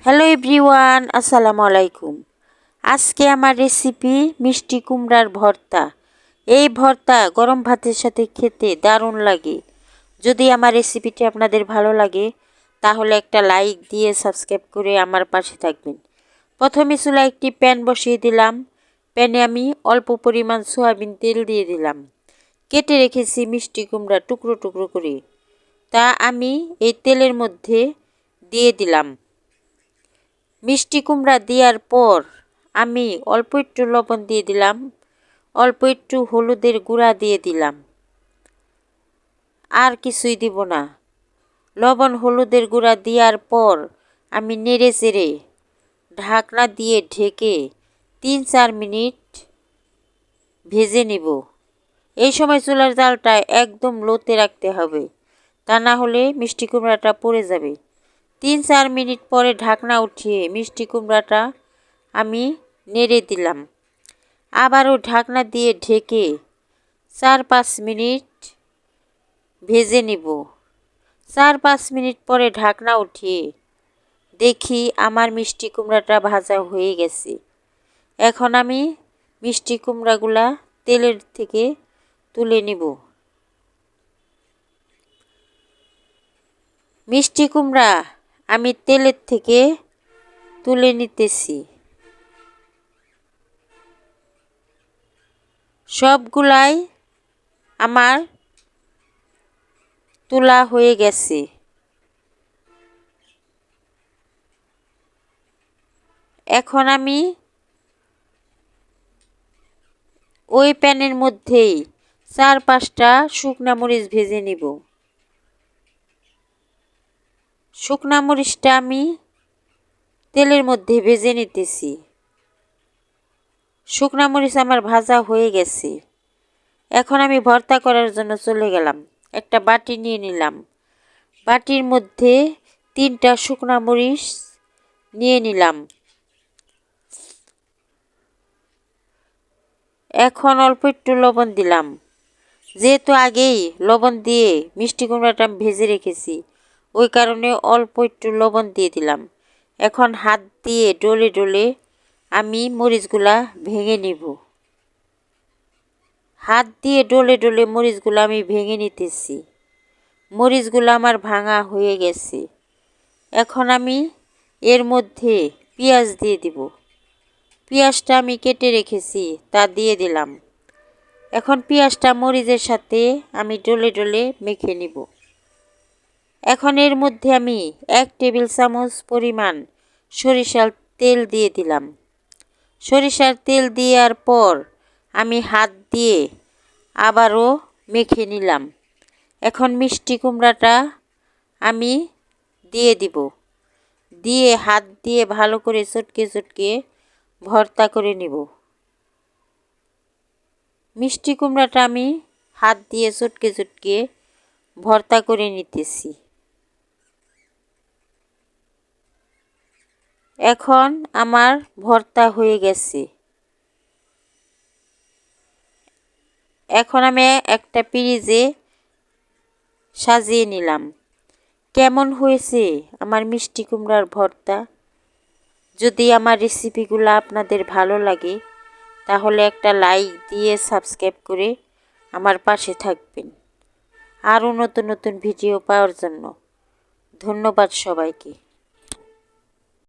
Hello everyone, আসসালামু আলাইকুম। আজকে আমার রেসিপি মিষ্টি কুমড়ার ভর্তা। এই ভর্তা গরম ভাতের সাথে খেতে দারুণ লাগে। যদি আমার রেসিপিটি আপনাদের ভালো লাগে তাহলে একটা লাইক দিয়ে সাবস্ক্রাইব করে আমার পাশে থাকবেন। প্রথমে চুলায় একটি প্যান বসিয়ে দিলাম। প্যানে আমি অল্প পরিমাণ সয়াবিন তেল দিয়ে দিলাম। কেটে রেখেছি মিষ্টি কুমড়া টুকরো টুকরো করে, তা আমি এই তেলের মধ্যে দিয়ে দিলাম। মিষ্টি কুমড়া দেওয়ার পর আমি অল্প একটু লবণ দিয়ে দিলাম, অল্প একটু হলুদের গুঁড়া দিয়ে দিলাম, আর কিছুই দিব না। লবণ হলুদের গুঁড়া দেওয়ার পর আমি নেড়ে চেড়ে ঢাকনা দিয়ে ঢেকে 3-4 মিনিট ভেজে নিব। এই সময় চুলার জালটা একদম লোতে রাখতে হবে, তা না হলে মিষ্টি কুমড়াটা পড়ে যাবে। 3-4 মিনিট পরে ঢাকনা উঠিয়ে মিষ্টি কুমড়াটা আমি নেড়ে দিলাম। আবারও ঢাকনা দিয়ে ঢেকে 4-5 মিনিট ভেজে নিব। 4-5 মিনিট পরে ঢাকনা উঠিয়ে দেখি আমার মিষ্টি কুমড়াটা ভাজা হয়ে গেছে। এখন আমি মিষ্টি কুমড়াগুলা তেলের থেকে তুলে নিব। মিষ্টি কুমড়া আমি তেলের থেকে তুলে নিতেছি। সবগুলাই আমার তোলা হয়ে গেছে। এখন আমি ওই প্যানের মধ্যেই 4-5টা শুকনা মরিচ ভেজে নিব। শুকনা মরিচটা আমি তেলের মধ্যে ভেজে নিতেছি। শুকনা মরিচ আমার ভাজা হয়ে গেছে। এখন আমি ভর্তা করার জন্য চলে গেলাম। একটা বাটি নিয়ে নিলাম। বাটির মধ্যে 3টা শুকনা মরিচ নিয়ে নিলাম। এখন অল্প একটু লবণ দিলাম। যেহেতু আগেই লবণ দিয়ে মিষ্টি কুমড়াটা আমি ভেজে রেখেছি, ওই কারণে অল্প একটু লবণ দিয়ে দিলাম। এখন হাত দিয়ে ডলে ডলে আমি মরিচগুলা ভেঙে নিব। হাত দিয়ে ডলে ডলে মরিচগুলো আমি ভেঙে নিতেছি। মরিচগুলো আমার ভাঙা হয়ে গেছে। এখন আমি এর মধ্যে পেঁয়াজ দিয়ে দিব। পেঁয়াজটা আমি কেটে রেখেছি, তা দিয়ে দিলাম। এখন পেঁয়াজটা মরিচের সাথে আমি ডলে ডলে মেখে নিব। এখন এর মধ্যে আমি 1 টেবিল চামচ পরিমাণ সরিষার তেল দিয়ে দিলাম। সরিষার তেল দেওয়ার পর আমি হাত দিয়ে আবারও মেখে নিলাম। এখন মিষ্টি কুমড়াটা আমি দিয়ে দিব। দিয়ে হাত দিয়ে ভালো করে চটকে চটকে ভর্তা করে নিব। মিষ্টি কুমড়াটা আমি হাত দিয়ে চটকে চটকে ভর্তা করে নিতেছি। এখন আমার ভর্তা হয়ে গেছে। এখন আমি একটা পিরিজে সাজিয়ে নিলাম। কেমন হয়েছে আমার মিষ্টি কুমড়ার ভর্তা? যদি আমার রেসিপিগুলো আপনাদের ভালো লাগে তাহলে একটা লাইক দিয়ে সাবস্ক্রাইব করে আমার পাশে থাকবেন। আরও নতুন নতুন ভিডিও পাওয়ার জন্য ধন্যবাদ সবাইকে।